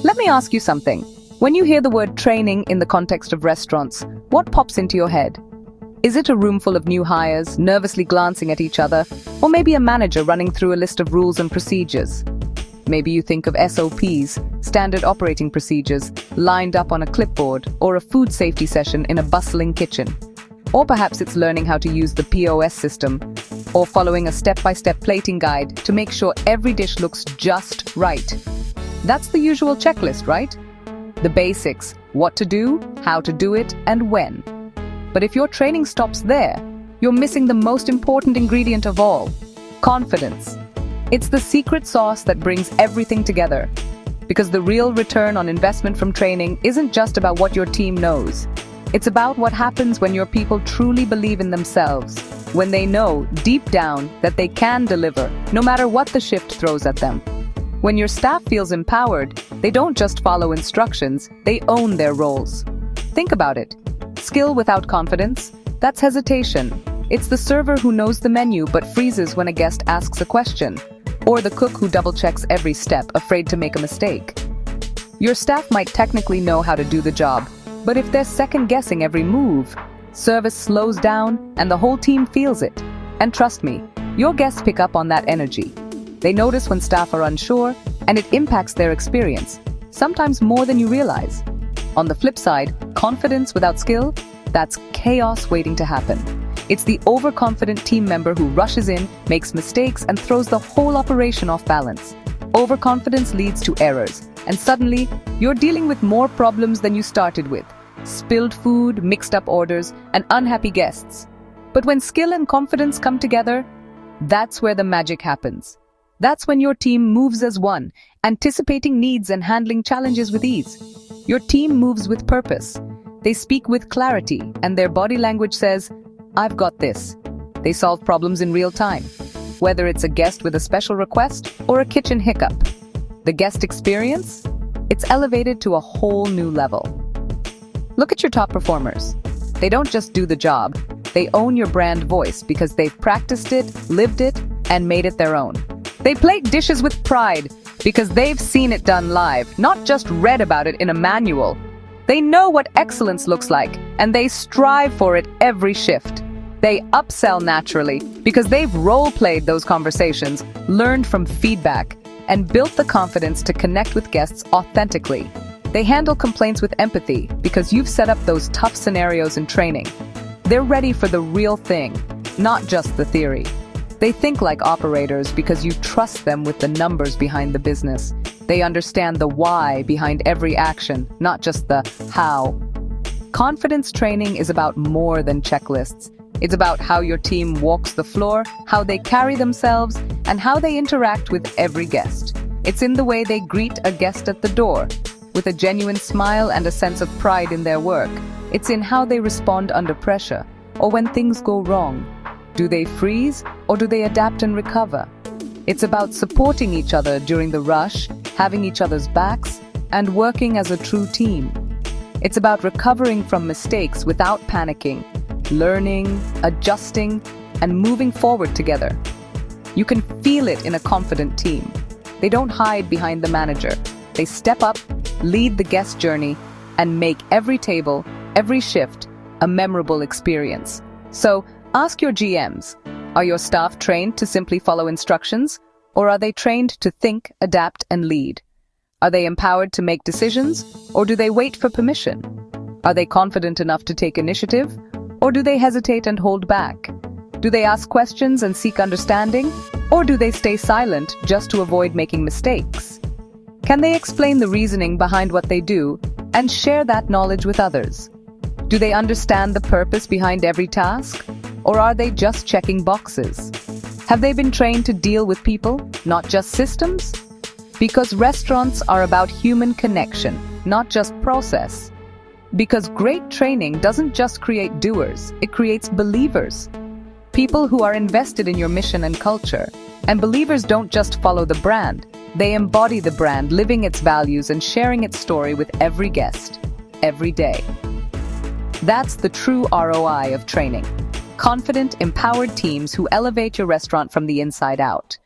Let me ask you something. When you hear the word training in the context of restaurants, what pops into your head? Is it a room full of new hires, nervously glancing at each other, or maybe a manager running through a list of rules and procedures? Maybe you think of SOPs, standard operating procedures, lined up on a clipboard, or a food safety session in a bustling kitchen. Or perhaps it's learning how to use the POS system, or following a step-by-step plating guide to make sure every dish looks just right. That's the usual checklist, right? The basics, what to do, how to do it, and when. But if your training stops there, you're missing the most important ingredient of all: confidence. It's the secret sauce that brings everything together. Because the real return on investment from training isn't just about what your team knows. It's about what happens when your people truly believe in themselves, when they know, deep down, that they can deliver, no matter what the shift throws at them. When your staff feels empowered, they don't just follow instructions, they own their roles. Think about it. Skill without confidence? That's hesitation. It's the server who knows the menu but freezes when a guest asks a question. Or the cook who double-checks every step, afraid to make a mistake. Your staff might technically know how to do the job, but if they're second-guessing every move, service slows down and the whole team feels it. And trust me, your guests pick up on that energy. They notice when staff are unsure, and it impacts their experience, sometimes more than you realize. On the flip side, confidence without skill, that's chaos waiting to happen. It's the overconfident team member who rushes in, makes mistakes, and throws the whole operation off balance. Overconfidence leads to errors, and suddenly, you're dealing with more problems than you started with. Spilled food, mixed up orders, and unhappy guests. But when skill and confidence come together, that's where the magic happens. That's when your team moves as one, anticipating needs and handling challenges with ease. Your team moves with purpose. They speak with clarity, and their body language says, "I've got this." They solve problems in real time, whether it's a guest with a special request or a kitchen hiccup. The guest experience? It's elevated to a whole new level. Look at your top performers. They don't just do the job, they own your brand voice because they've practiced it, lived it, and made it their own. They plate dishes with pride because they've seen it done live, not just read about it in a manual. They know what excellence looks like, and they strive for it every shift. They upsell naturally because they've role-played those conversations, learned from feedback, and built the confidence to connect with guests authentically. They handle complaints with empathy because you've set up those tough scenarios in training. They're ready for the real thing, not just the theory. They think like operators because you trust them with the numbers behind the business. They understand the why behind every action, not just the how. Confidence training is about more than checklists. It's about how your team walks the floor, how they carry themselves, and how they interact with every guest. It's in the way they greet a guest at the door, with a genuine smile and a sense of pride in their work. It's in how they respond under pressure, or when things go wrong. Do they freeze, or do they adapt and recover? It's about supporting each other during the rush, having each other's backs, and working as a true team. It's about recovering from mistakes without panicking, learning, adjusting, and moving forward together. You can feel it in a confident team. They don't hide behind the manager. They step up, lead the guest journey, and make every table, every shift, a memorable experience. So, ask your GMs, are your staff trained to simply follow instructions, or are they trained to think, adapt, and lead? Are they empowered to make decisions, or do they wait for permission? Are they confident enough to take initiative, or do they hesitate and hold back? Do they ask questions and seek understanding, or do they stay silent just to avoid making mistakes? Can they explain the reasoning behind what they do and share that knowledge with others? Do they understand the purpose behind every task, or are they just checking boxes? Have they been trained to deal with people, not just systems? Because restaurants are about human connection, not just process. Because great training doesn't just create doers, it creates believers. People who are invested in your mission and culture. And believers don't just follow the brand, they embody the brand, living its values and sharing its story with every guest, every day. That's the true ROI of training. Confident, empowered teams who elevate your restaurant from the inside out.